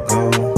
don't go.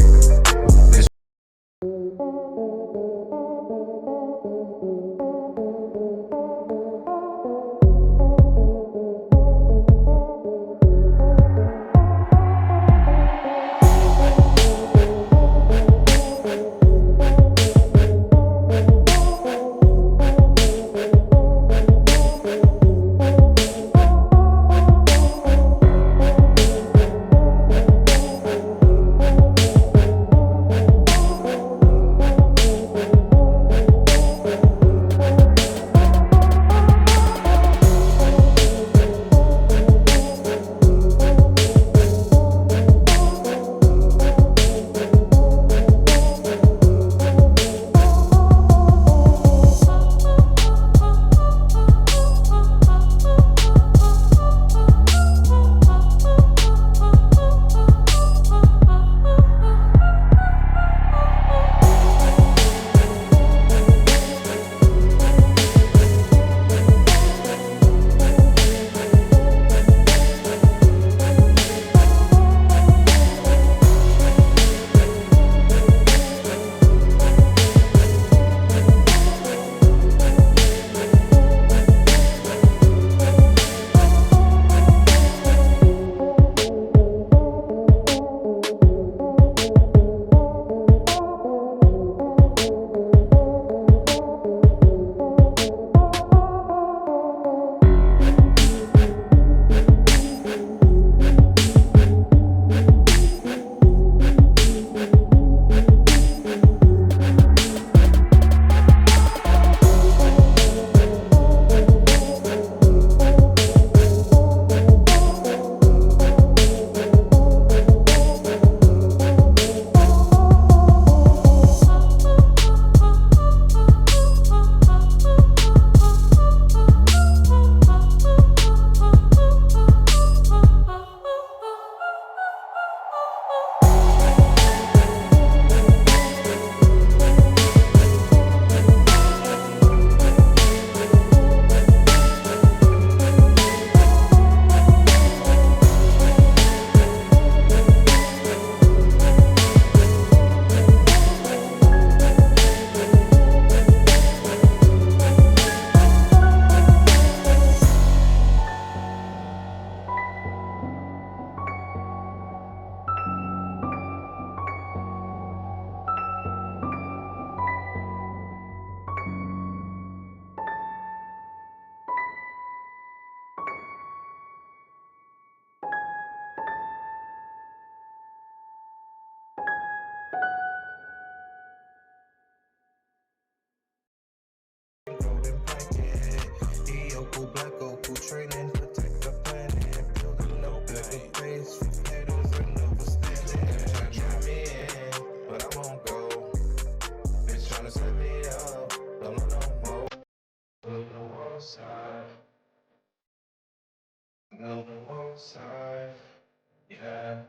Yeah,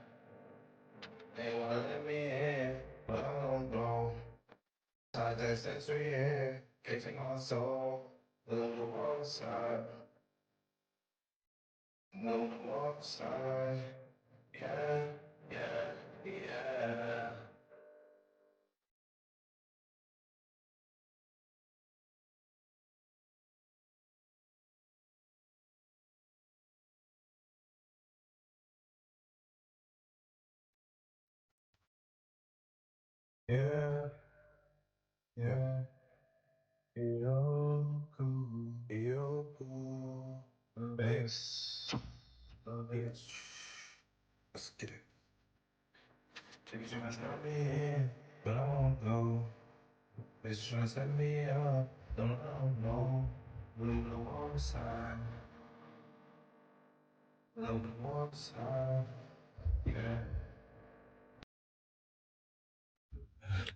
they wanna let me in, but I don't know. That's 3 years, kicking my soul. Little one side, little one side. Yeah, yeah, yeah. Yeah, yeah, Yoku, Yoku, bass, bitch. Let's get it. Bitch tryna stop me in, but I won't go. Bitch tryna set me up, don't know. Little one side, little one side, yeah.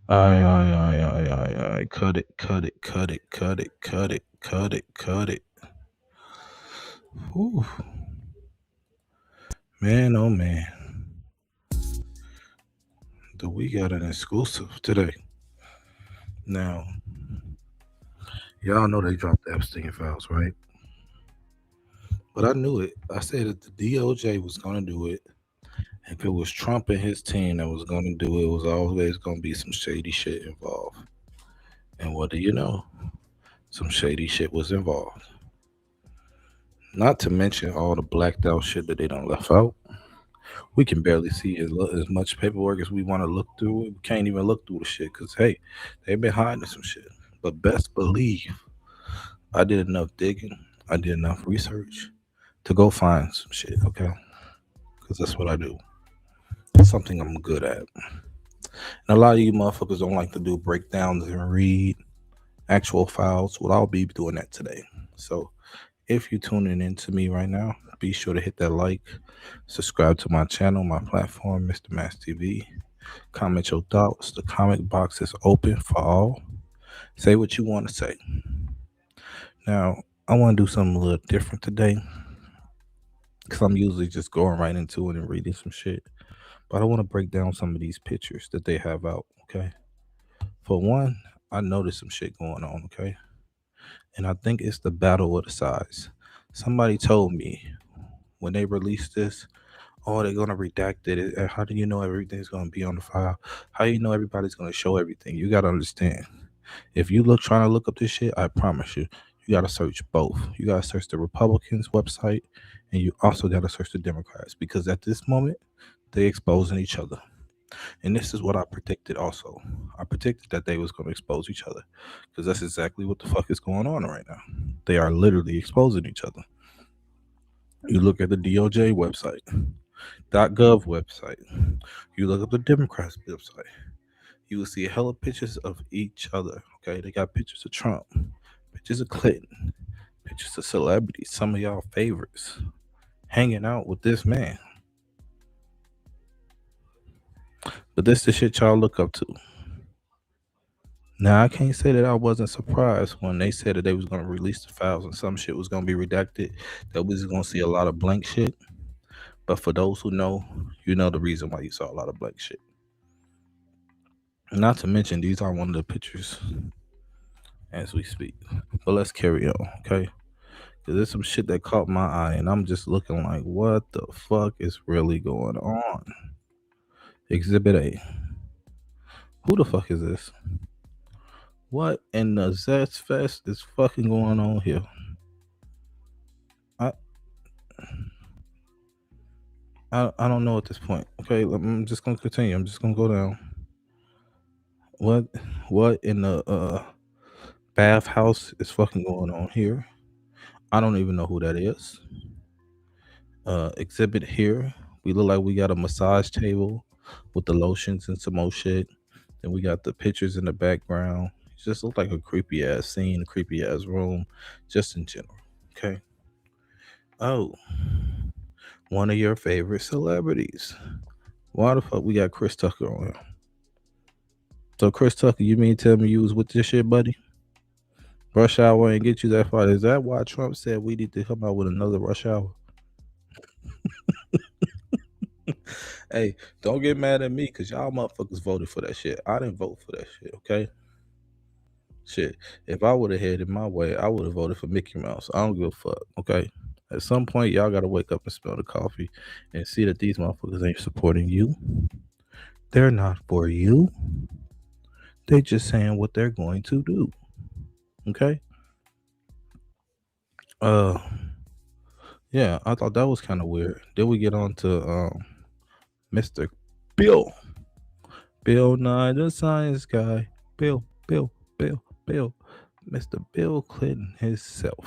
Aye. Cut it. Whew. Man, oh man. We got an exclusive today. Now, y'all know they dropped the Epstein Files, right? But I knew it. I said that the DOJ was going to do it. If it was Trump and his team that was going to do it, was always going to be some shady shit involved. And what do you know? Some shady shit was involved. Not to mention all the blacked out shit that they done left out. We can barely see as much paperwork as we want to look through. We can't even look through the shit because, hey, they've been hiding some shit. But best believe I did enough digging, I did enough research to go find some shit, okay? Because that's what I do. It's something I'm good at. And a lot of you motherfuckers don't like to do breakdowns and read actual files. Well, I'll be doing that today. So if you're tuning in to me right now, be sure to hit that like, subscribe to my channel, my platform, MrMaskTV. Comment your thoughts. The comment box is open for all. Say what you want to say. Now, I want to do something a little different today because I'm usually just going right into it and reading some shit. But I want to break down some of these pictures that they have out, okay? For one, I noticed some shit going on, okay? And I think it's the battle of the size. Somebody told me when they released this, oh, they're gonna redact it. How do you know everything's gonna be on the file? How you know everybody's gonna show everything? You gotta understand. If you trying to look up this shit, I promise you, you gotta search both. You gotta search the Republicans' website, and you also gotta search the Democrats because at this moment, they exposing each other. And this is what I predicted also. I predicted that they was going to expose each other because that's exactly what the fuck is going on right now. They are literally exposing each other. You look at the DOJ website, .gov website. You look up the Democrats website. You will see a hella pictures of each other. Okay, they got pictures of Trump, pictures of Clinton, pictures of celebrities, some of y'all favorites, hanging out with this man. But this the shit y'all look up to. Now I can't say that I wasn't surprised when they said that they was gonna release the files and some shit was gonna be redacted. That we was gonna see a lot of blank shit. But for those who know, you know the reason why you saw a lot of blank shit. Not to mention these are one of the pictures as we speak. But let's carry on, okay? Cause there's some shit that caught my eye, and I'm just looking like, what the fuck is really going on? Exhibit A. Who the fuck is this? What in the Zest Fest is fucking going on here? I I don't know at this point. Okay, I'm just gonna continue. I'm just gonna go down. What what in the bathhouse is fucking going on here? I don't even know who that is. Exhibit here. We look like we got a massage table with the lotions and some more shit. Then we got the pictures in the background. It just look like a creepy ass scene, a creepy ass room, just in general. Okay. Oh, one of your favorite celebrities. Why the fuck we got Chris Tucker on here? So Chris Tucker, you mean tell me you was with this shit, buddy? Rush hour ain't get you that far. Is that why Trump said we need to come out with another rush hour? Hey, don't get mad at me because y'all motherfuckers voted for that shit. I didn't vote for that shit, okay? Shit. If I would have had it my way, I would have voted for Mickey Mouse. I don't give a fuck, okay? At some point, y'all gotta wake up and smell the coffee and see that these motherfuckers ain't supporting you. They're not for you. They just saying what they're going to do. Okay? Uh yeah, I thought that was kind of weird. Then we get on to Mr. Bill. Bill Nye, the science guy. Bill. Mr. Bill Clinton himself.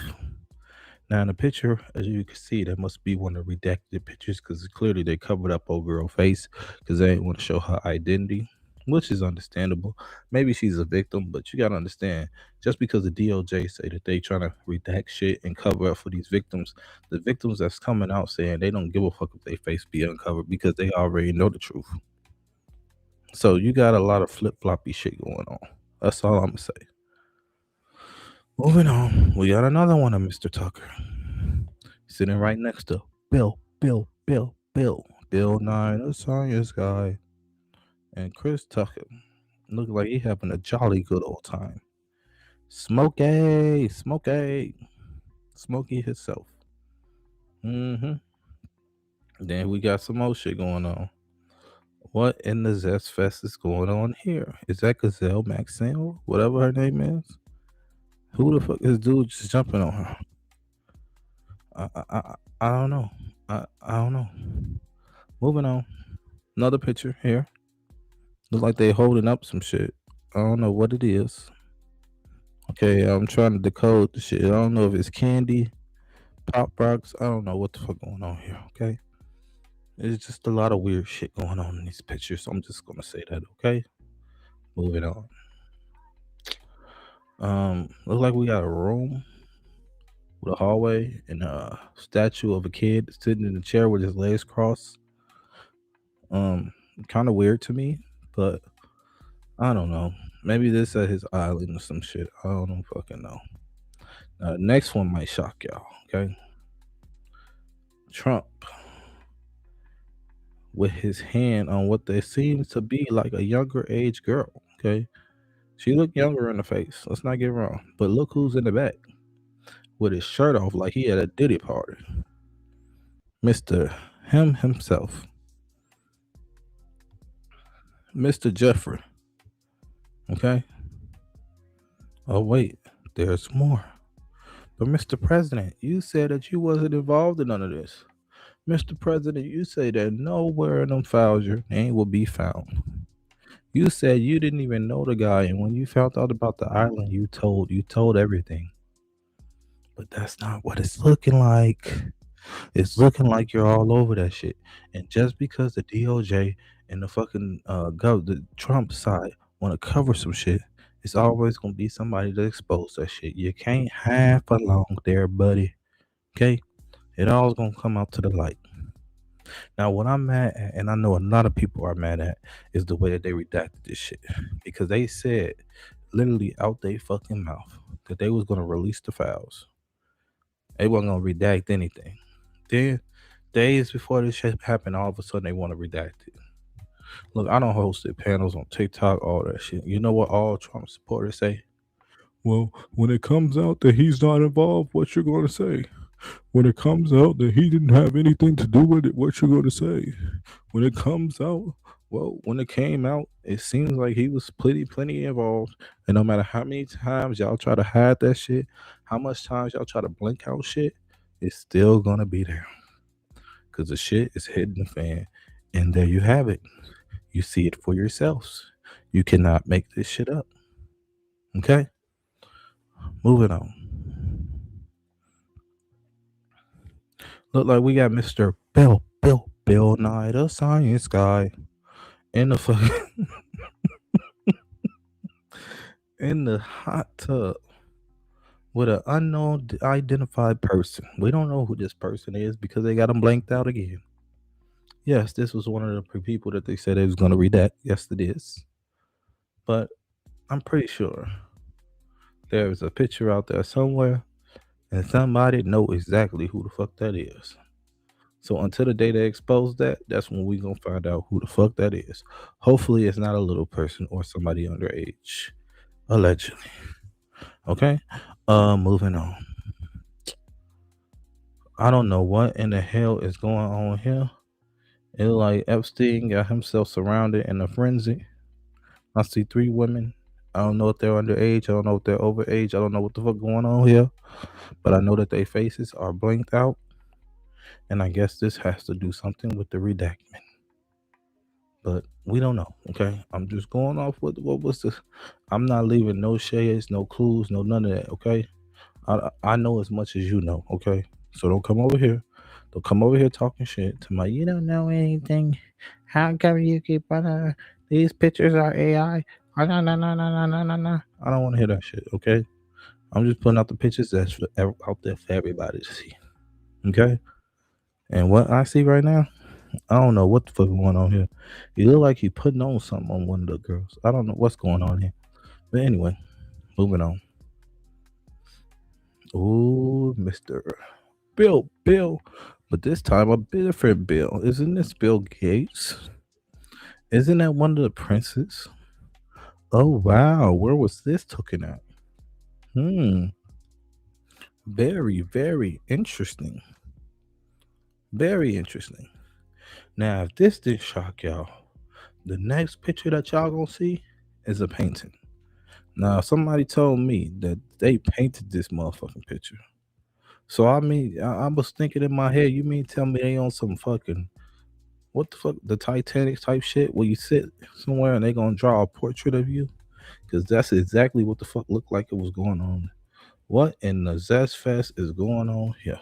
Now, in the picture, as you can see, that must be one of the redacted pictures because clearly they covered up old girl face because they didn't want to show her identity, which is understandable. Maybe she's a victim, but you got to understand just because the DOJ say that they trying to redact shit and cover up for these victims, the victims that's coming out saying they don't give a fuck if their face be uncovered because they already know the truth. So you got a lot of flip floppy shit going on. That's all I'm gonna say. Moving on, we got another one of Mr. Tucker sitting right next to Bill Nye, the science guy, and Chris Tucker. Look like he having a jolly good old time. Smokey himself. Mm-hmm. Then we got some more shit going on. What in the Zest Fest is going on here? Is that Gazelle Maxine, whatever her name is? Who the fuck is dude just jumping on her? I don't know. I don't know. Moving on. Another picture here. Look like they holding up some shit. I don't know what it is. Okay, I'm trying to decode the shit. I don't know if it's candy, pop rocks. I don't know what the fuck going on here. Okay, it's just a lot of weird shit going on in these pictures. So I'm just gonna say that. Okay, moving on. Look like we got a room with a hallway and a statue of a kid sitting in a chair with his legs crossed. Um, kind of weird to me, but I don't know. Maybe this at his island or some shit. I don't fucking know. Next one might shock y'all. Okay, Trump with his hand on what they seems to be like a younger age girl. Okay, she looked younger in the face. Let's not get wrong. But look who's in the back with his shirt off like he had a Diddy party. Mister Him himself, Mister Jeffrey. Okay. Oh wait, there's more. But Mr. President, you said that you wasn't involved in none of this. Mr. President, you say that nowhere in them files your name will be found. You said you didn't even know the guy, and when you found out about the island, you told everything. But that's not what it's looking like. It's looking like you're all over that shit. And just because the DOJ and the fucking the Trump side want to cover some shit, it's always gonna be somebody to expose that shit. You can't hide for long there, buddy. Okay? It all's gonna come out to the light. Now, what I'm mad at, and I know a lot of people are mad at, is the way that they redacted this shit. Because they said, literally out their fucking mouth, that they was gonna release the files. They wasn't gonna redact anything. Then, days before this shit happened, all of a sudden they want to redact it. Look, I don't hosted panels on TikTok, all that shit. You know what all Trump supporters say? Well, when it comes out that he's not involved, what you're going to say? When it comes out that he didn't have anything to do with it, what you're going to say? When it comes out, well, when it came out, it seems like he was plenty involved. And no matter how many times y'all try to hide that shit, how much times y'all try to blink out shit, it's still gonna be there. Cause the shit is hitting the fan. And there you have it. You see it for yourselves. You cannot make this shit up. Okay? Moving on. Look like we got Mr. Bill Nye, the science guy, in the fucking in the hot tub with an unknown identified person. We don't know who this person is because they got him blanked out again. Yes, this was one of the people that they said they was going to redact. Yes, it is. But I'm pretty sure there's a picture out there somewhere, and somebody know exactly who the fuck that is. So until the day they expose that, that's when we gonna find out who the fuck that is. Hopefully, it's not a little person or somebody underage, allegedly. Okay. Moving on. I don't know what in the hell is going on here. It like Epstein got himself surrounded in a frenzy. I see three women. I don't know if they're underage. I don't know if they're overage. I don't know what the fuck going on here. But I know that their faces are blinked out. And I guess this has to do something with the redactment. But we don't know. Okay. I'm just going off with what was this. I'm not leaving no shades, no clues, no none of that. Okay. I know as much as you know. Okay. So don't come over here. Don't come over here talking shit to my. You don't know anything. How come you keep on? These pictures are AI. Oh, no, no, no, no, no, no, no, no. I don't want to hear that shit. Okay. I'm just putting out the pictures that's out there for everybody to see. Okay. And what I see right now, I don't know what the fuck going on here. He look like he putting on something on one of the girls. I don't know what's going on here. But anyway, moving on. Ooh, Mr. Bill. But this time a different Bill. Isn't this Bill Gates? Isn't that one of the princes? Oh wow, where was this taken at? Hmm. Very, very interesting. Very interesting. Now, if this didn't shock y'all, the next picture that y'all gonna see is a painting. Now, somebody told me that they painted this motherfucking picture. So I mean, I was thinking in my head, you mean tell me they on some fucking what the fuck, the Titanic type shit, where you sit somewhere and they gonna draw a portrait of you? Because that's exactly what the fuck looked like it was going on. What in the Zest Fest is going on here?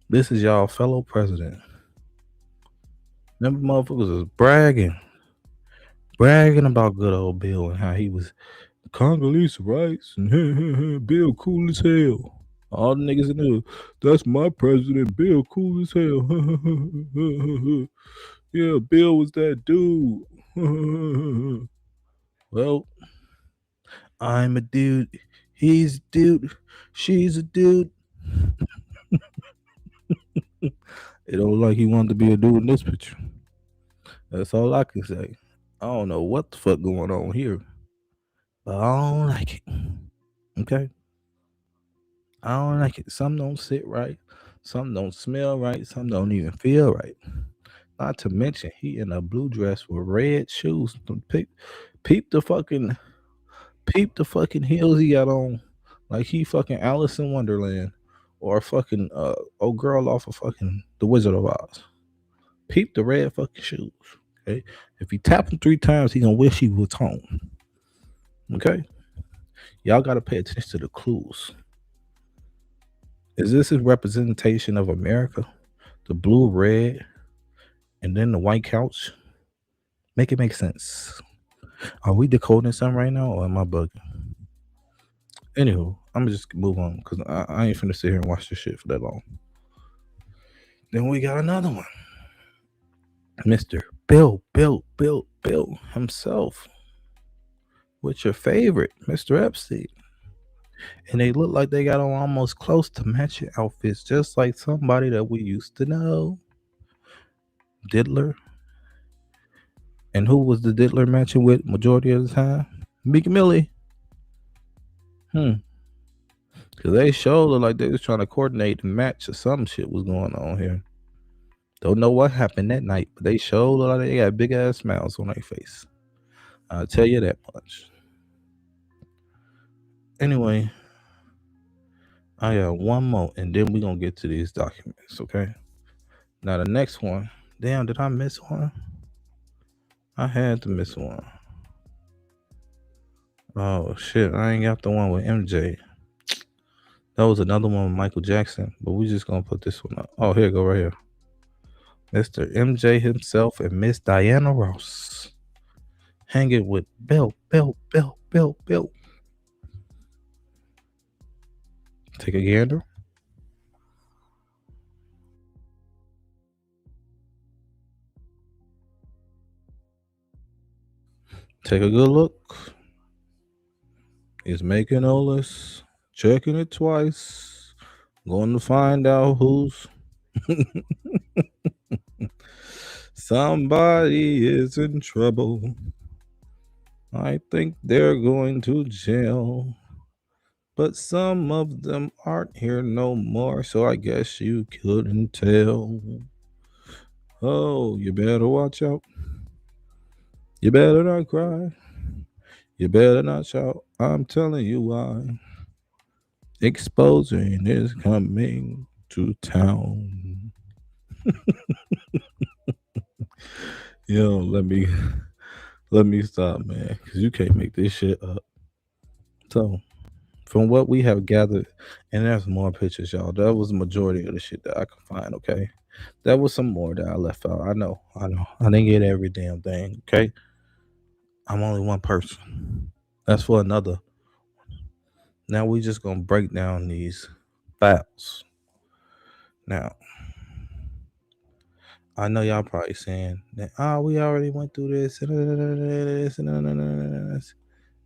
This is y'all fellow president. Them motherfuckers was bragging about good old Bill and how he was Congolese rights and Bill cool as hell. All the niggas in there, that's my president, Bill cool as hell. Yeah, Bill was that dude. Well, I'm a dude. He's a dude. She's a dude. It don't like he wanted to be a dude in this picture. That's all I can say. I don't know what the fuck going on here, but I don't like it. Okay? I don't like it. Some don't sit right. Some don't smell right. Some don't even feel right. Not to mention, he in a blue dress with red shoes. Peep the fucking peep the fucking heels he got on, like he fucking Alice in Wonderland, or fucking old girl off of fucking The Wizard of Oz. Peep the red fucking shoes. Okay, if he tap him 3 times, he gonna wish he was home. Okay, y'all gotta pay attention to the clues. Is this a representation of America? The blue, red, and then the white couch? Make it make sense. Are we decoding something right now, or am I bugging? Anywho, I'm gonna just move on because I ain't finna sit here and watch this shit for that long. Then we got another one, Mr. Bill himself, with your favorite, Mr. Epstein. And they look like they got on almost close to matching outfits, just like somebody that we used to know, Diddler. And who was the Diddler matching with majority of the time? Meek Millie. Because they showed look like they was trying to coordinate and match or some shit was going on here. Don't know what happened that night, but they showed look like they got big ass smiles on their face. I'll tell you that much. Anyway, I got one more, and then we're gonna get to these documents, okay? Now the next one. Damn, did I miss one? I had to miss one. Oh shit, I ain't got the one with MJ. That was another one with Michael Jackson, but we just gonna put this one up. Oh, here you go, right here. Mr. MJ himself and Miss Diana Ross hanging with Bill. Take a gander. Take a good look. He's making all this, checking it twice, going to find out who's. Somebody is in trouble. I think they're going to jail. But some of them aren't here no more, so I guess you couldn't tell. Oh, you better watch out. You better not cry. You better not shout. I'm telling you why. Exposing is coming to town. Yo, let me stop, man, because you can't make this shit up. So, from what we have gathered, and there's more pictures, y'all. That was the majority of the shit that I could find. Okay, there was some more that I left out. I know. I didn't get every damn thing. Okay, I'm only one person. That's for another. Now we just gonna break down these files. Now, I know y'all probably saying that, oh, we already went through this.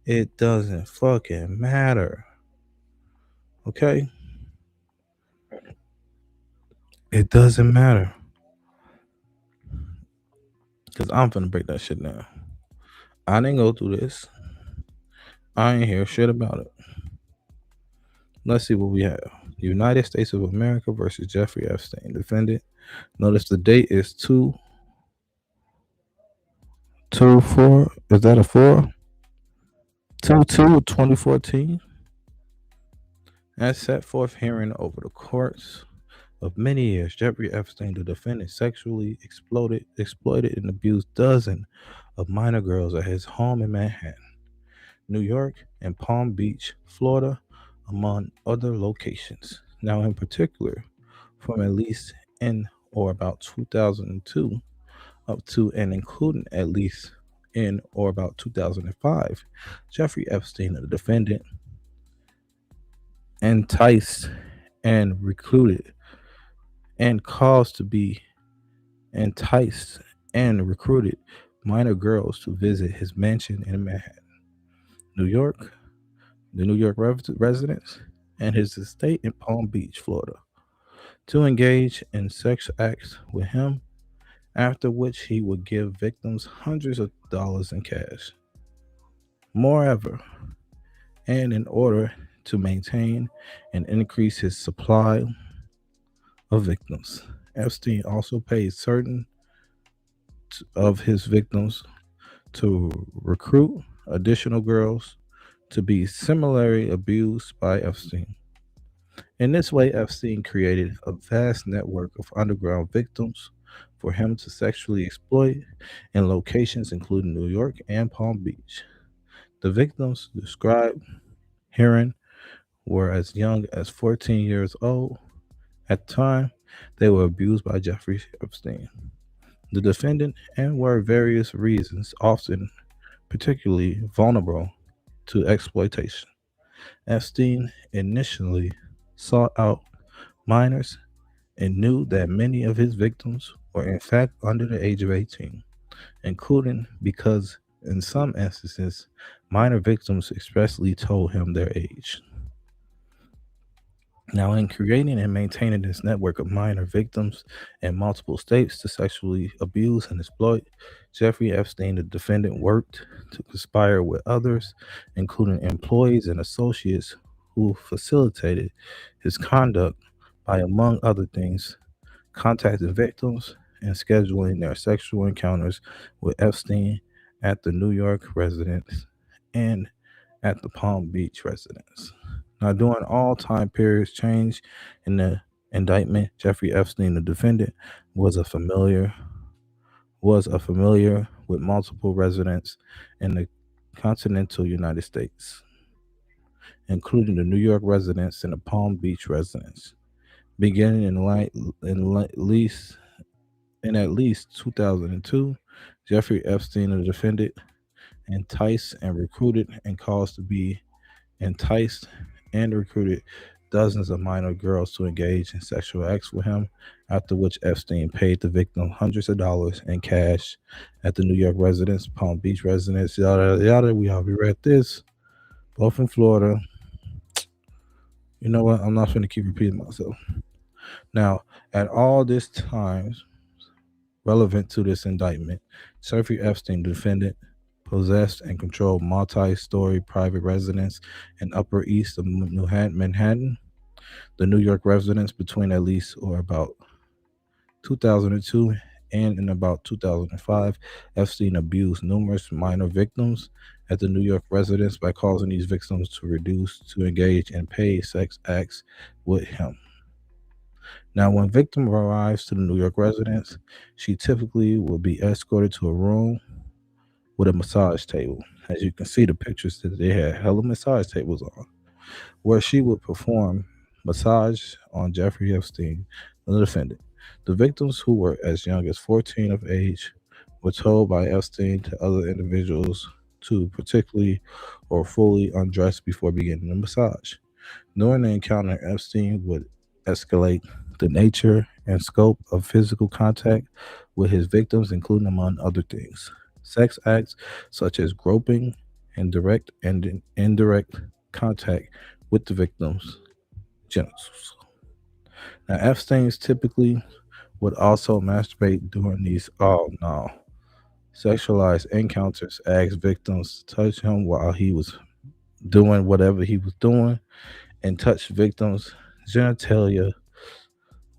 It doesn't fucking matter. Okay? It doesn't matter. Because I'm finna break that shit down. I didn't go through this. I ain't hear shit about it. Let's see what we have. United States of America versus Jeffrey Epstein. Defendant Notice the date is 2/4. Is that a 4? 2/2/2014. As set forth herein over the course of many years, Jeffrey Epstein, the defendant, sexually exploited and abused dozens of minor girls at his home in Manhattan, New York, and Palm Beach, Florida, among other locations. Now, in particular, from at least in or about 2002 up to and including at least in or about 2005, Jeffrey Epstein, the defendant, enticed and recruited and caused to be enticed and recruited minor girls to visit his mansion in Manhattan, New York, the New York residence, and his estate in Palm Beach, Florida, to engage in sex acts with him, after which he would give victims hundreds of dollars in cash. Moreover, and in order to maintain and increase his supply of victims, Epstein also paid certain of his victims to recruit additional girls to be similarly abused by Epstein. In this way, Epstein created a vast network of underground victims for him to sexually exploit in locations including New York and Palm Beach. The victims described herein were as young as 14 years old. At the time, they were abused by Jeffrey Epstein, the defendant, and were various reasons often particularly vulnerable to exploitation. Epstein initially sought out minors and knew that many of his victims were in fact under the age of 18, including because in some instances, minor victims expressly told him their age. Now, in creating and maintaining this network of minor victims in multiple states to sexually abuse and exploit, Jeffrey Epstein, the defendant, worked to conspire with others, including employees and associates who facilitated his conduct by, among other things, contacting victims and scheduling their sexual encounters with Epstein at the New York residence and at the Palm Beach residence. Now, during all time periods change in the indictment, Jeffrey Epstein, the defendant, was a familiar with multiple residents in the continental United States, including the New York residence and the Palm Beach residence. Beginning least in at least 2002, Jeffrey Epstein, the defendant, enticed and recruited and caused to be enticed and recruited dozens of minor girls to engage in sexual acts with him, after which Epstein paid the victim hundreds of dollars in cash at the New York residence, Palm Beach residence, yada yada. We already read this. Both in Florida. You know what? I'm not going to keep repeating myself. Now, at all this time relevant to this indictment, Jeffrey Epstein, defendant, possessed and controlled multi-story private residence in Upper East of Manhattan, the New York residence between at least or about 2002 and in about 2005. Epstein abused numerous minor victims at the New York residence by causing these victims to engage in paid sex acts with him. Now, when victim arrives to the New York residence, she typically will be escorted to a room with a massage table. As you can see, the pictures that they had hella massage tables on, where she would perform massage on Jeffrey Epstein, the defendant. The victims, who were as young as 14 of age, were told by Epstein to other individuals to particularly or fully undress before beginning the massage. During the encounter, Epstein would escalate the nature and scope of physical contact with his victims, including, among other things, sex acts such as groping and direct and indirect contact with the victim's genitals. Now, Epstein's typically would also masturbate during these sexualized encounters, ask victims to touch him while he was doing whatever he was doing, and touch victims' genitalia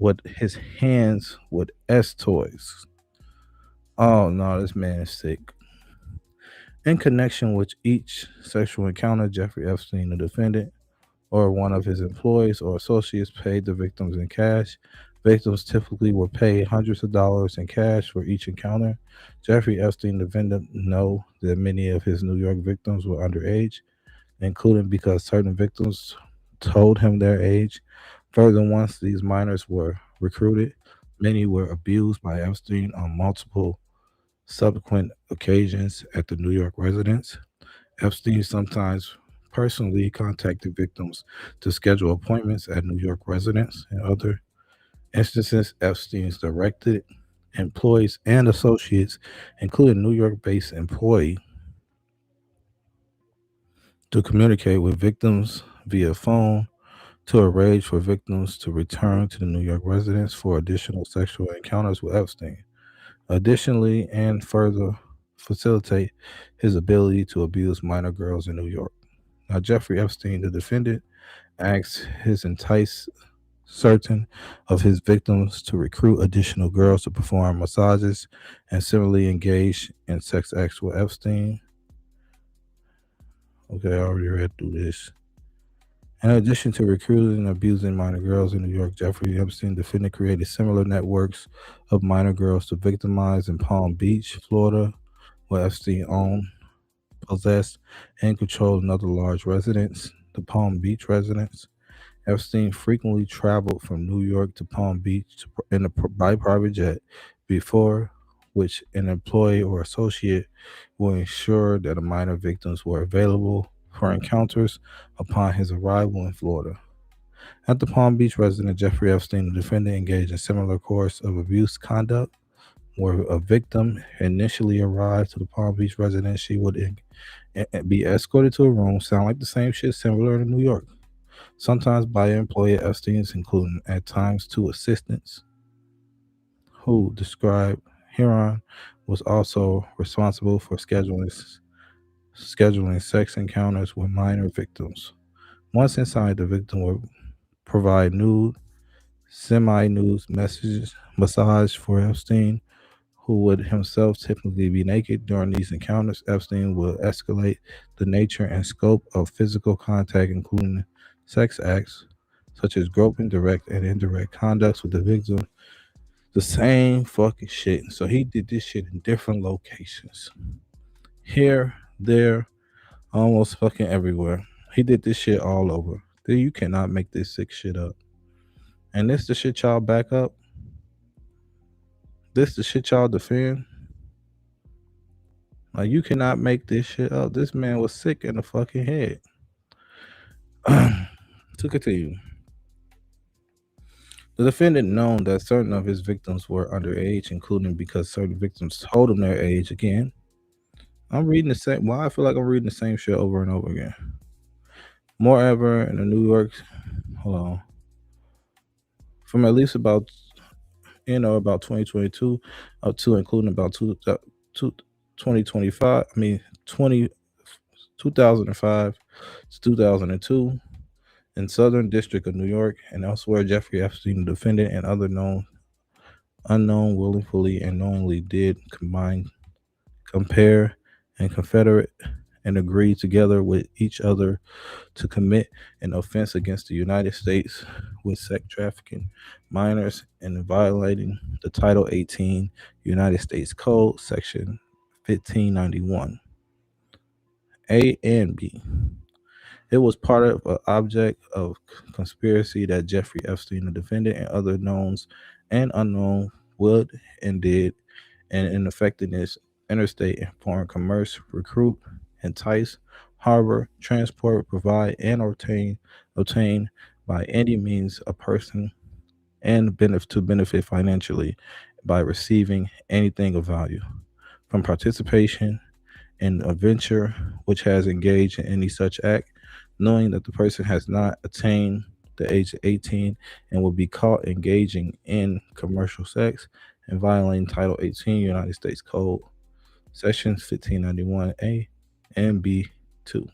with his hands with S toys. Oh no, this man is sick. In connection with each sexual encounter, Jeffrey Epstein, the defendant, or one of his employees or associates paid the victims in cash. Victims typically were paid hundreds of dollars in cash for each encounter. Jeffrey Epstein, the defendant, know that many of his New York victims were underage, including because certain victims told him their age. Further, once these minors were recruited, many were abused by Epstein on multiple subsequent occasions at the New York residence. Epstein sometimes personally contacted victims to schedule appointments at New York residence. In other instances, Epstein's directed employees and associates, including New York based employee, to communicate with victims via phone to arrange for victims to return to the New York residence for additional sexual encounters with Epstein. Additionally, and further facilitate his ability to abuse minor girls in New York. Now, Jeffrey Epstein, the defendant, asked his entice certain of his victims to recruit additional girls to perform massages and similarly engage in sex acts with Epstein. Okay, I already read through this. In addition to recruiting and abusing minor girls in New York, Jeffrey Epstein, defendant, created similar networks of minor girls to victimize in Palm Beach, Florida, where Epstein owned, possessed, and controlled another large residence, the Palm Beach residence. Epstein frequently traveled from New York to Palm Beach by private jet, before which an employee or associate will ensure that the minor victims were available for encounters upon his arrival in Florida. At the Palm Beach residence, Jeffrey Epstein, the defendant, engaged in similar course of abuse conduct, where a victim initially arrived to the Palm Beach residence. She would be escorted to a room, sound like the same shit similar to New York, sometimes by an employee at Epstein's, including at times two assistants, who described Huron was also responsible for scheduling sex encounters with minor victims. Once inside, the victim would provide nude, semi-nude messages, massage for Epstein, who would himself typically be naked. During these encounters, Epstein will escalate the nature and scope of physical contact, including sex acts such as groping, direct and indirect conducts with the victim. The same fucking shit. So he did this shit in different locations. Here, there, almost fucking everywhere. He did this shit all over. Dude, you cannot make this sick shit up. And this the shit y'all back up? This the shit y'all defend? Like, you cannot make this shit up. This man was sick in the fucking head. To continue. The defendant known that certain of his victims were underage, including because certain victims told him their age. Again, I'm reading the same. Why I feel like I'm reading the same shit over and over again. Moreover, in the New York, hold on, from at least about 2022 up to including about 2025. I mean 2005 to 2002. In Southern District of New York and elsewhere, Jeffrey Epstein, the defendant, and other unknown willfully and knowingly did compare, and confederate, and agree together with each other to commit an offense against the United States with sex trafficking minors and violating the Title 18 United States Code, Section 1591 A and B. It was part of an object of conspiracy that Jeffrey Epstein, the defendant, and other knowns and unknown would and did, and in effectiveness, interstate and foreign commerce, recruit, entice, harbor, transport, provide, and obtain by any means a person and benefit financially by receiving anything of value from participation in a venture which has engaged in any such act, knowing that the person has not attained the age of 18 and will be caught engaging in commercial sex and violating Title 18 United States Code, Sections 1591A and B2.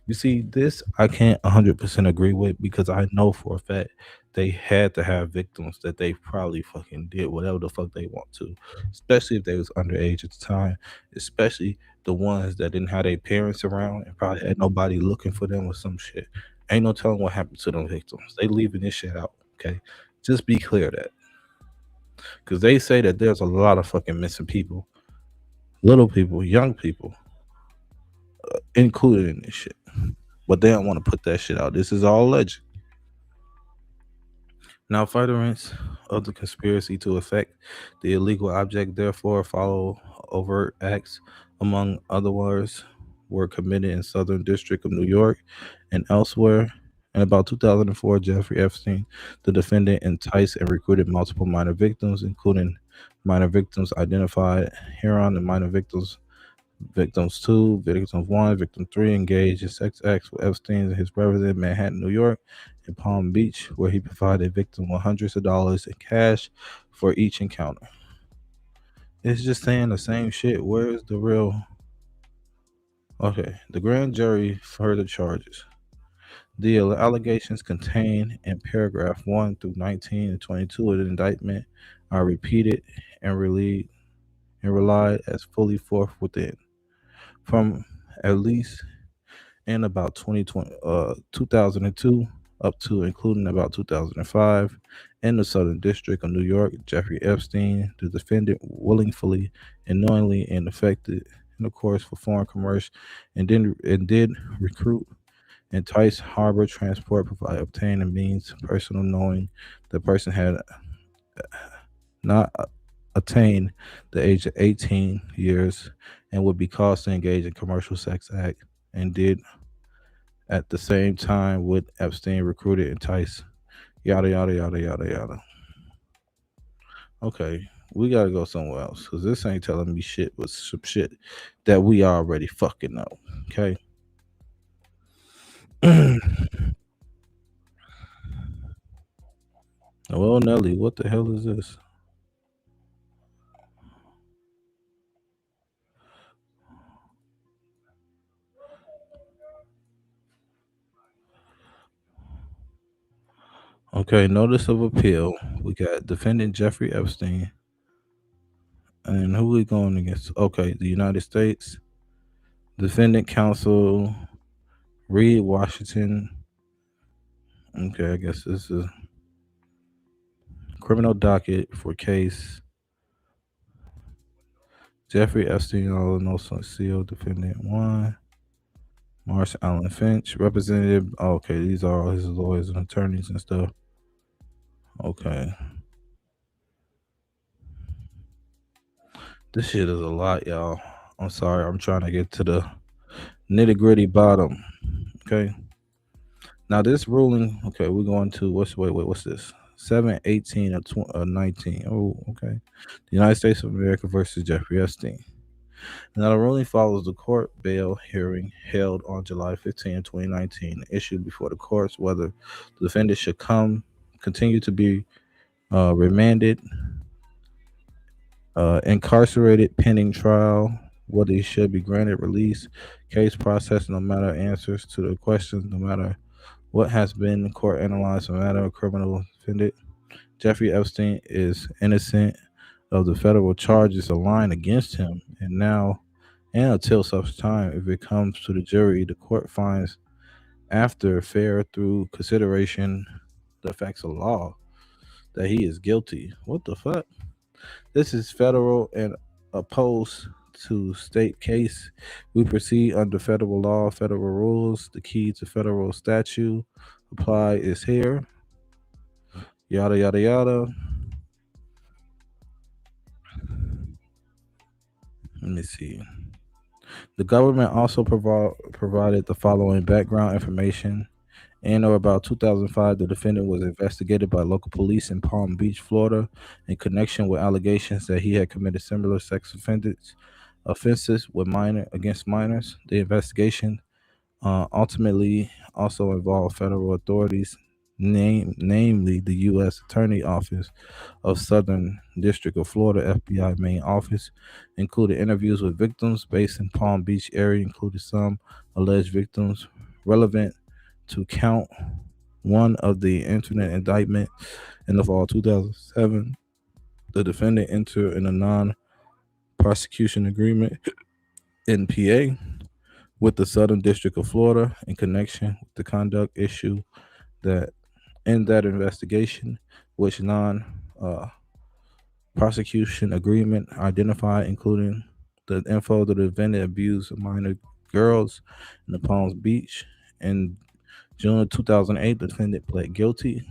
You see, this I can't 100% agree with because I know for a fact they had to have victims that they probably fucking did whatever the fuck they want to, especially if they was underage at the time, especially the ones that didn't have their parents around and probably had nobody looking for them or some shit. Ain't no telling what happened to them victims. They leaving this shit out, okay? Just be clear that because they say that there's a lot of fucking missing people, little people, young people, included in this shit. But they don't want to put that shit out. This is all alleged. Now, furtherance of the conspiracy to effect the illegal object, therefore, follow overt acts, among other words, were committed in Southern District of New York and elsewhere. In about 2004, Jeffrey Epstein, the defendant, enticed and recruited multiple minor victims, including minor victims identified hereon and minor victims 2, victim 1, victim 3 engaged in sex acts with Epstein and his residence in Manhattan, New York, and Palm Beach, where he provided victim with hundreds of dollars in cash for each encounter. It's just saying the same shit. Where is the real? Okay, the grand jury further charges. The allegations contained in paragraph 1 through 19 and 22 of the indictment are repeated and relied as fully forth within. From at least in about 2002 up to including about 2005 in the Southern District of New York, Jeffrey Epstein, the defendant, willingly and knowingly and affected in the course for foreign commerce and did recruit, entice, harbor, transport, provide, obtain, and means personal knowing the person had not attained the age of 18 years and would be caused to engage in commercial sex act and did at the same time with Epstein recruited, enticed, yada yada yada yada yada. Okay, we gotta go somewhere else because this ain't telling me shit with some shit that we already fucking know. Okay. Well, Nelly, what the hell is this? Okay, notice of appeal. We got defendant Jeffrey Epstein, and who we going against? Okay, the United States. Defendant counsel Reed Washington. Okay, I guess this is criminal docket for case Jeffrey Epstein, Illinois, seal defendant one. Marsh Allen Finch, representative. Okay, these are all his lawyers and attorneys and stuff. Okay, this shit is a lot, y'all. I'm sorry, I'm trying to get to the nitty gritty bottom. Okay, now this ruling. Okay, we're going to what's this? 7/18 of 19. Oh, okay. The United States of America versus Jeffrey Epstein. Now, the ruling follows the court bail hearing held on July 15, 2019, issued before the courts whether the defendant should continue to be remanded, incarcerated pending trial, whether he should be granted release, case process, no matter answers to the questions, no matter what has been court analyzed, no matter a criminal defendant. Jeffrey Epstein is innocent of the federal charges aligned against him, and until such time, if it comes to the jury, the court finds after fair through consideration the facts of law that he is guilty. What the fuck? This is federal and opposed to state case. We proceed under federal law, federal rules. The key to federal statute apply is here. Yada yada yada. Let me see. The government also provided the following background information. In or about 2005, the defendant was investigated by local police in Palm Beach, Florida, in connection with allegations that he had committed similar sex offenses with against minors. The investigation ultimately also involved federal authorities namely the U.S. Attorney Office of Southern District of Florida, FBI main office, included interviews with victims based in Palm Beach area, included some alleged victims relevant to count one of the internet indictment in the fall 2007. The defendant entered in a non-prosecution agreement in PA with the Southern District of Florida in connection with the conduct issue that in that investigation, which non uh, prosecution agreement identified, including the info that the defendant abused minor girls in the Palm Beach. In June of 2008, the defendant pled guilty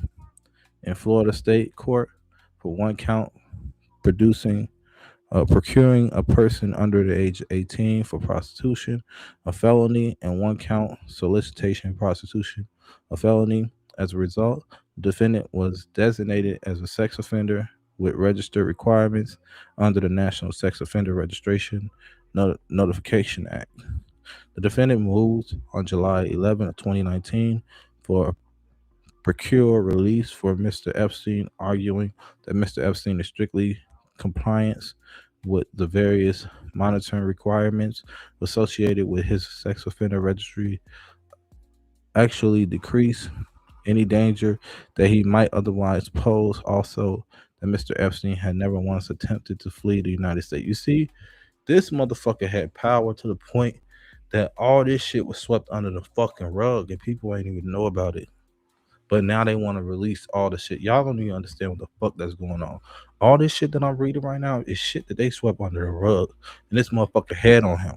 in Florida State Court for one count producing procuring a person under the age of 18 for prostitution, a felony, and one count solicitation prostitution, a felony. As a result, the defendant was designated as a sex offender with registered requirements under the National Sex Offender Registration Notification Act. The defendant moved on July 11, 2019 for procure release for Mr. Epstein, arguing that Mr. Epstein is strictly compliance with the various monitoring requirements associated with his sex offender registry actually decrease any danger that he might otherwise pose. Also, that Mr. Epstein had never once attempted to flee the United States. You see, this motherfucker had power to the point that all this shit was swept under the fucking rug and people ain't even know about it. But now they want to release all the shit. Y'all don't even understand what the fuck that's going on. All this shit that I'm reading right now is shit that they swept under the rug. And this motherfucker had on him.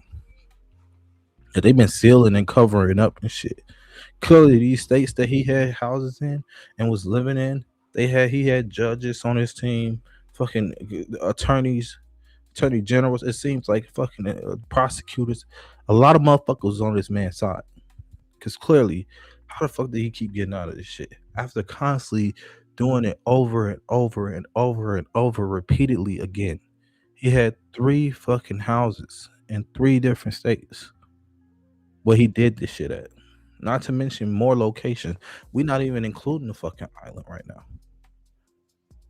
That they've been sealing and covering up and shit. Clearly, these states that he had houses in and was living in, he had judges on his team, fucking attorneys, attorney generals. It seems like fucking prosecutors. A lot of motherfuckers was on this man's side. Because clearly, how the fuck did he keep getting out of this shit? After constantly doing it over and over and over and over repeatedly again. He had 3 fucking houses in 3 different states where he did this shit at. Not to mention more locations. We're not even including the fucking island right now.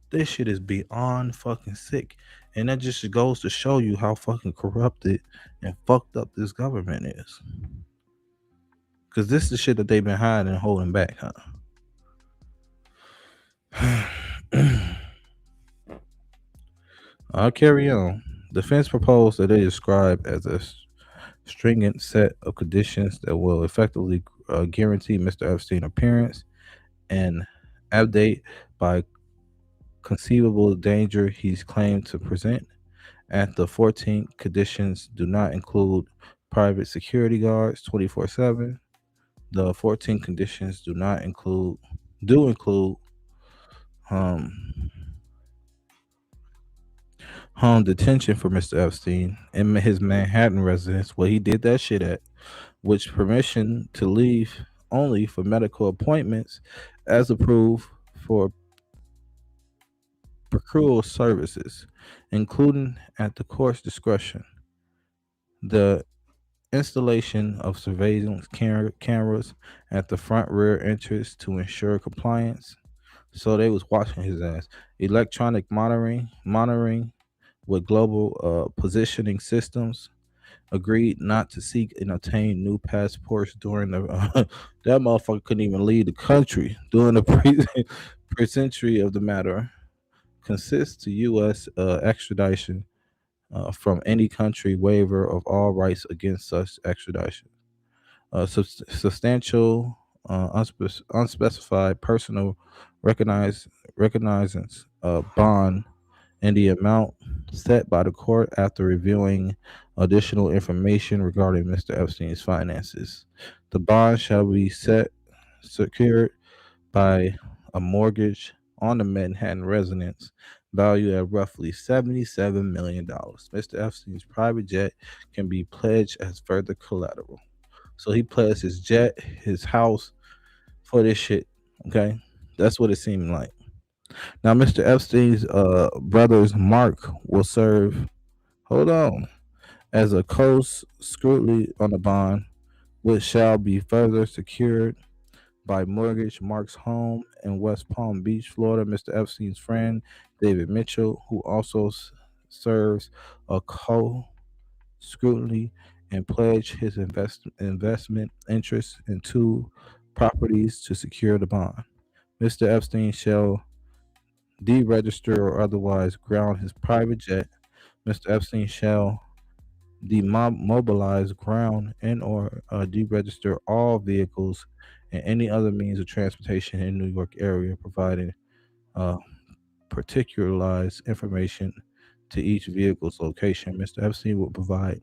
This shit is beyond fucking sick. And that just goes to show you how fucking corrupted and fucked up this government is. Because this is the shit that they've been hiding and holding back, huh? I'll carry on. Defense proposed that they describe as a stringent set of conditions that will effectively guarantee Mr. Epstein's appearance and abdicate by conceivable danger he's claimed to present. At the 14 conditions do not include private security guards 24/7. The 14 conditions do include um, home detention for Mr. Epstein in his Manhattan residence, where he did that shit at, which permission to leave only for medical appointments as approved for procural services, including at the court's discretion. The installation of surveillance cameras at the front rear entrance to ensure compliance. So they was watching his ass. Electronic monitoring with global positioning systems. Agreed not to seek and obtain new passports during the that motherfucker couldn't even leave the country during the pre-century of the matter. Consists to U.S. Extradition from any country, waiver of all rights against such extradition. Substantial unspecified personal recognizance bond in the amount set by the court after reviewing additional information regarding Mr. Epstein's finances. The bond shall be secured by a mortgage on the Manhattan residence valued at roughly $77 million. Mr. Epstein's private jet can be pledged as further collateral. So he pledged his jet, his house for this shit. Okay. That's what it seemed like. Now, Mr. Epstein's brothers Mark will serve, hold on, as a co scrutiny on the bond, which shall be further secured by mortgage Mark's home in West Palm Beach, Florida. Mr. Epstein's friend, David Mitchell, who also serves a co scrutiny and pledged his investment interests in two properties to secure the bond. Mr. Epstein shall deregister or otherwise ground his private jet. Mr. Epstein shall demobilize, ground, and or deregister all vehicles and any other means of transportation in New York area, providing uh, particularized information to each vehicle's location. Mr. Epstein will provide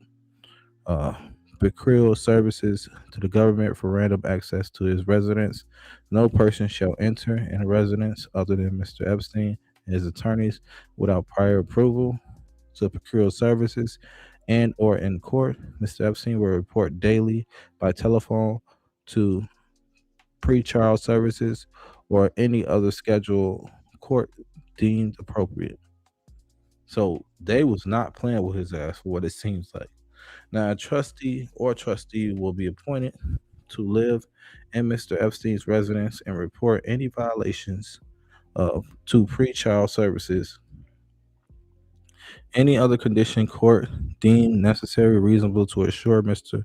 uh, bequeal services to the government for random access to his residence. No person shall enter in a residence other than Mr. Epstein and his attorneys without prior approval to procure services and or in court. Mr. Epstein will report daily by telephone to pre-trial services or any other schedule court deemed appropriate. So they was not playing with his ass for what it seems like. Now, a trustee or trustee will be appointed to live in Mr. Epstein's residence and report any violations of to pre-trial services. Any other condition court deemed necessary or reasonable to assure Mr.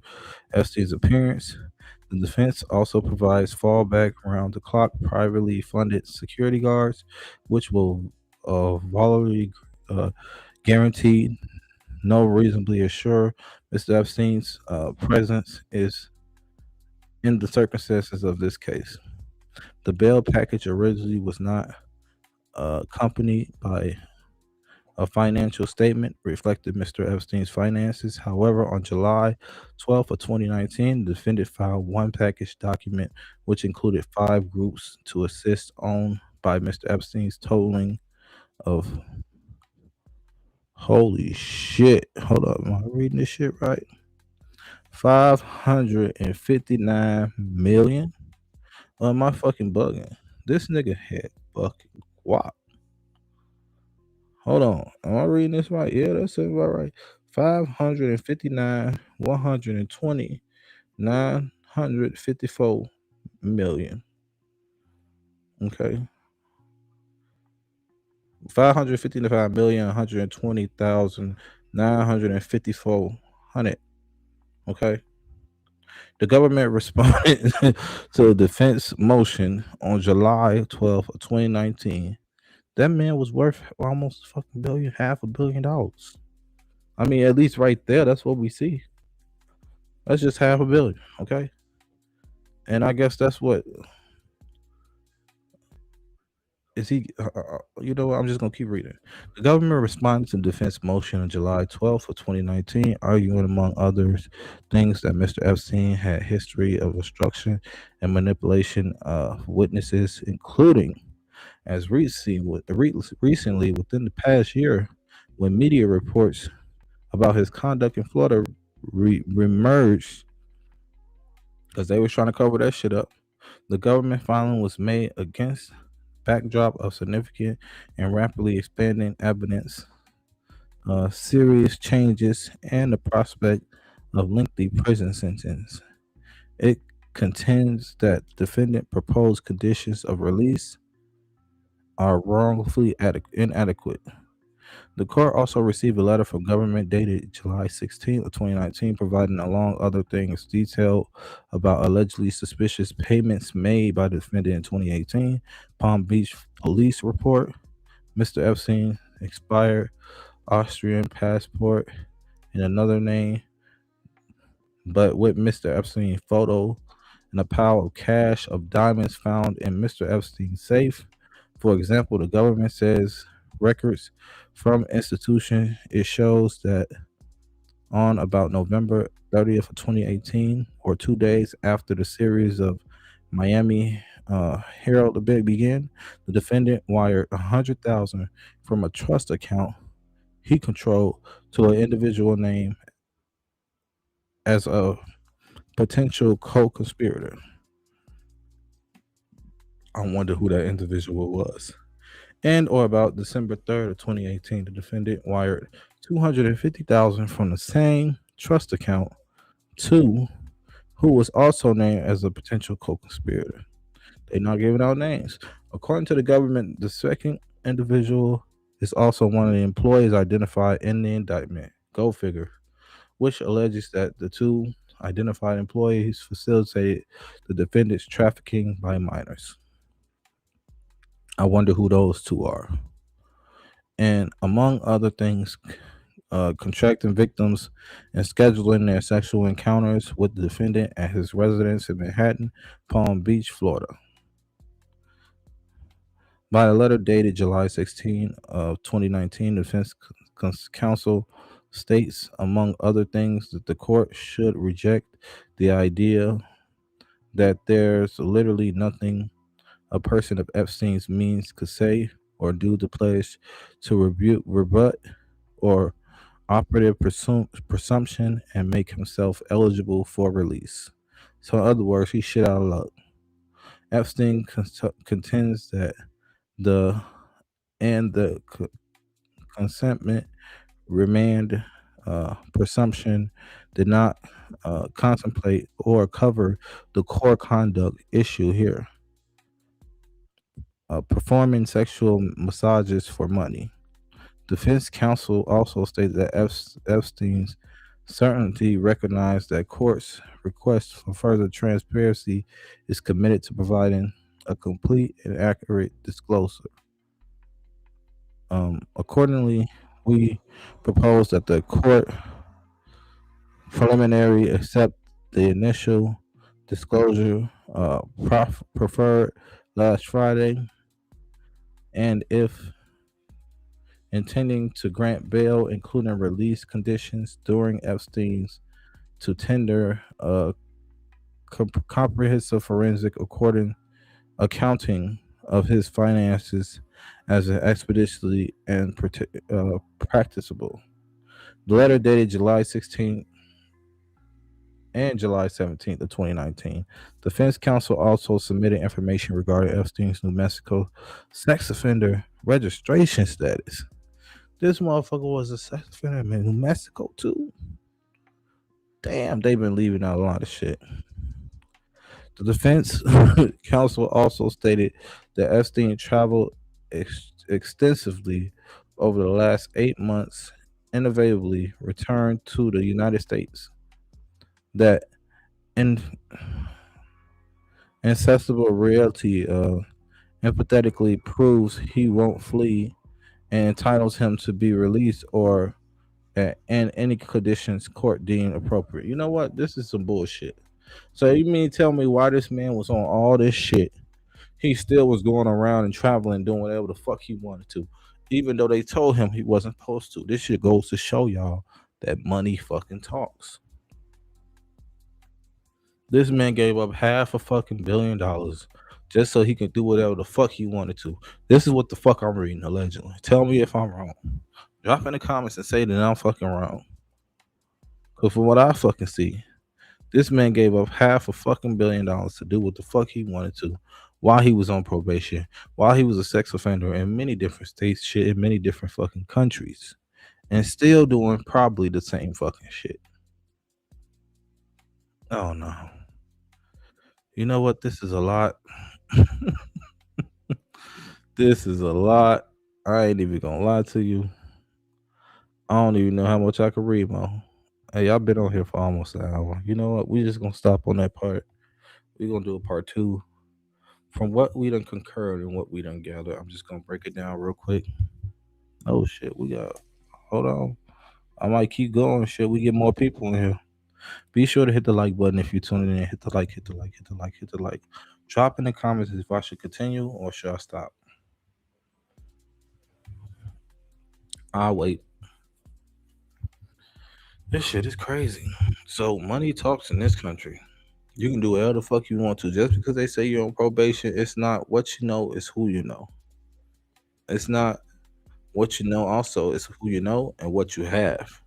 Epstein's appearance. The defense also provides fallback around the clock privately funded security guards, which will voluntarily uh, guarantee no reasonably assure Mr. Epstein's presence is in the circumstances of this case. The bail package originally was not accompanied by a financial statement reflected Mr. Epstein's finances. However, on July 12th of 2019, the defendant filed one package document which included 5 groups to assist owned by Mr. Epstein's totaling of holy shit. Hold up, am I reading this shit right? 559 million. Am I fucking bugging? This nigga had fucking guap. Hold on. Am I reading this right? Yeah, that's about right. 559, 120, 954 million. Okay. 555,120,954. Okay. The government responded to the defense motion on July 12th of 2019. That man was worth almost fucking billion, $500 million. I mean, at least right there, that's what we see. That's just $500 million, okay? And I guess that's what is he? You know what? I'm just gonna keep reading. The government responded to the defense motion on July 12th of 2019, arguing among others things that Mr. Epstein had history of obstruction and manipulation of witnesses, including as recently within the past year, when media reports about his conduct in Florida remerged because they was trying to cover that shit up. The government filing was made against backdrop of significant and rapidly expanding evidence, serious changes, and the prospect of lengthy prison sentence. It contends that defendant proposed conditions of release are wrongfully inadequate. The court also received a letter from government dated July 16th of 2019, providing, along other things, detail about allegedly suspicious payments made by the defendant in 2018. Palm Beach police report: Mr. Epstein expired Austrian passport in another name, but with Mr. Epstein's photo and a pile of cash of diamonds found in Mr. Epstein's safe. For example, the government says records from institution, it shows that on about November 30th of 2018, or 2 days after the series of Miami Herald debate began, the defendant wired 100,000 from a trust account he controlled to an individual named as a potential co-conspirator. I wonder who that individual was. And or about December 3rd of 2018, the defendant wired 250,000 from the same trust account to who was also named as a potential co-conspirator. They're not giving out names. According to the government, the second individual is also one of the employees identified in the indictment. Go figure. Which alleges that the two identified employees facilitated the defendant's trafficking by minors. I wonder who those two are. And among other things, contracting victims and scheduling their sexual encounters with the defendant at his residence in Manhattan, Palm Beach, Florida. By a letter dated July 16 of 2019, the defense counsel states, among other things, that the court should reject the idea that there's literally nothing a person of Epstein's means could say or do to pledge to rebut or operative presumption and make himself eligible for release. So, in other words, he shit out of luck. Epstein contends that the the consentment remand presumption did not contemplate or cover the core conduct issue here, performing sexual massages for money. Defense counsel also stated that Epstein's certainty recognized that court's request for further transparency is committed to providing a complete and accurate disclosure. Accordingly, we propose that the court preliminary accept the initial disclosure preferred last Friday, and if intending to grant bail, including release conditions during Epstein's, to tender a comprehensive forensic accounting of his finances as expeditiously and practicable. The letter dated July 16th and July 17th of 2019. Defense counsel also submitted information regarding Epstein's New Mexico sex offender registration status. This motherfucker was a sex offender in New Mexico too. Damn, they've been leaving out a lot of shit. The defense counsel also stated that Epstein traveled extensively over the last 8 months, innovatively returned to the United States. That in incessible reality empathetically proves he won't flee and entitles him to be released or in any conditions court deemed appropriate. You know what? This is some bullshit. So you mean tell me why this man was on all this shit? He still was going around and traveling, doing whatever the fuck he wanted to, even though they told him he wasn't supposed to. This shit goes to show y'all that money fucking talks. This man gave up $500 million just so he could do whatever the fuck he wanted to. This is what the fuck I'm reading, allegedly. Tell me if I'm wrong. Drop in the comments and say that I'm fucking wrong. Cause from what I fucking see, this man gave up $500 million to do what the fuck he wanted to while he was on probation, while he was a sex offender in many different states, shit, in many different fucking countries, and still doing probably the same fucking shit. Oh no. You know what? This is a lot. This is a lot. I ain't even gonna lie to you. I don't even know how much I can read, Mo. Hey, I've been on here for almost an hour. You know what? We just gonna stop on that part. We're gonna do a part two. From what we done concurred and what we done gathered, I'm just gonna break it down real quick. Oh shit, we got. Hold on. I might keep going. Shit, we get more people in here. Be sure to hit the like button if you're tuning in. Hit the like, hit the like, hit the like, hit the like. Drop in the comments if I should continue or should I stop. I'll wait. This shit is crazy. So money talks in this country. You can do whatever the fuck you want to. Just because they say you're on probation, it's not what you know, it's who you know. It's not what you know also, it's who you know and what you have.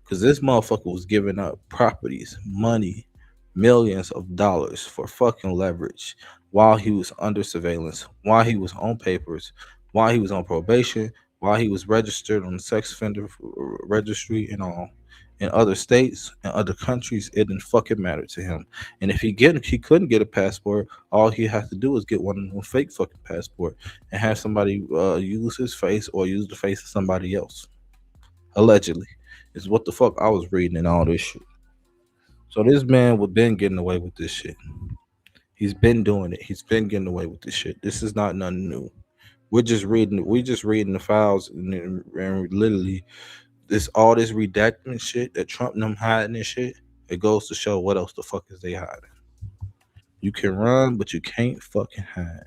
Because this motherfucker was giving up properties, money, millions of dollars for fucking leverage while he was under surveillance, while he was on papers, while he was on probation, while he was registered on the sex offender registry and all. in other states and other countries, it didn't fucking matter to him. And if he couldn't get a passport, all he has to do is get one of them fake fucking passport and have somebody use his face or use the face of somebody else. Allegedly, is what the fuck I was reading and all this shit. So this man was been getting away with this shit. He's been doing it. He's been getting away with this shit. This is not nothing new. We're just reading the files and literally this all this redactment shit that Trump and them hiding and shit. It goes to show what else the fuck is they hiding. You can run, but you can't fucking hide.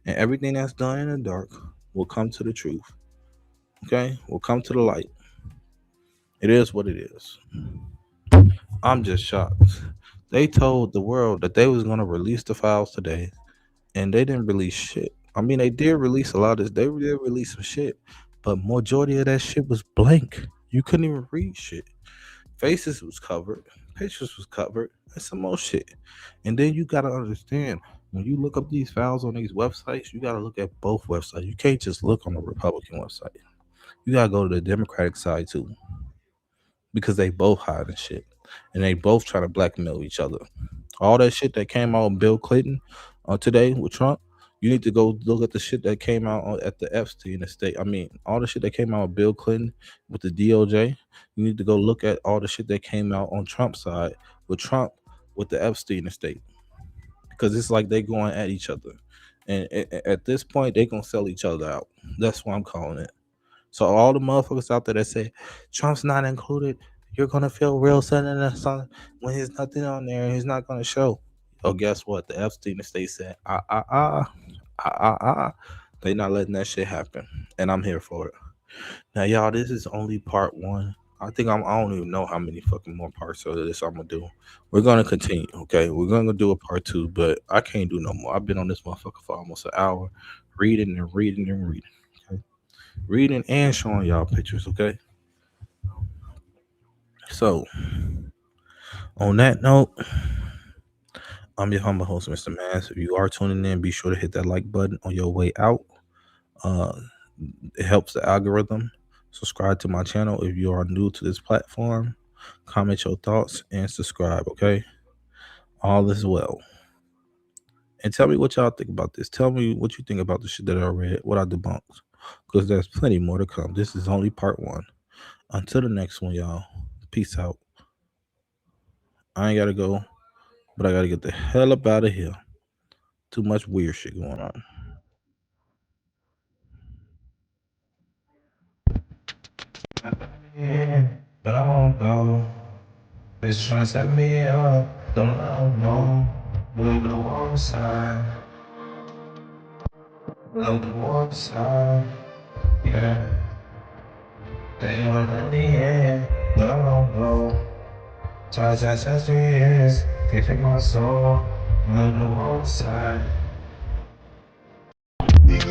And everything that's done in the dark will come to the truth. Okay? Will come to the light. It is what it is. I'm just shocked. They told the world that they was gonna release the files today, and they didn't release shit. I mean, they did release a lot of. They did release some shit, but majority of that shit was blank. You couldn't even read shit. Faces was covered, pictures was covered, and some more shit. And then you gotta understand when you look up these files on these websites, you gotta look at both websites. You can't just look on the Republican website. You gotta go to the Democratic side too, because they both hiding shit, and they both trying to blackmail each other. All that shit that came out on Bill Clinton today with Trump, you need to go look at the shit that came out at the Epstein estate. I mean, all the shit that came out with Bill Clinton with the DOJ. You need to go look at all the shit that came out on Trump's side with Trump with the Epstein estate, because it's like they going at each other, and at this point they gonna sell each other out. That's what I'm calling it. So all the motherfuckers out there that say Trump's not included, you're gonna feel real sad in the sun when there's nothing on there and he's not gonna show. Oh, guess what? The Epstein estate said, they not letting that shit happen, and I'm here for it. Now, y'all, this is only part one. I don't even know how many fucking more parts of this I'm gonna do. We're gonna continue, okay? We're gonna do a part two, but I can't do no more. I've been on this motherfucker for almost an hour, reading and reading and reading. Okay, reading and showing y'all pictures, okay? So, on that note, I'm your humble host, Mr. Mass. If you are tuning in, be sure to hit that like button on your way out. Uh, it helps the algorithm. Subscribe to my channel if you are new to this platform. Comment your thoughts and subscribe, okay? All is well. And tell me what y'all think about this. Tell me what you think about the shit that I read, what I debunked. Because there's plenty more to come. This is only part one. Until the next one, y'all. Peace out. I ain't gotta go, but I gotta get the hell up out of here. Too much weird shit going on. Yeah, but I won't go. Bitch tryna set me up, don't know. We'll go on side, we'll go on side. Yeah, they want in the end, but I won't go. Try to 3 years, they take my soul. We'll go on side.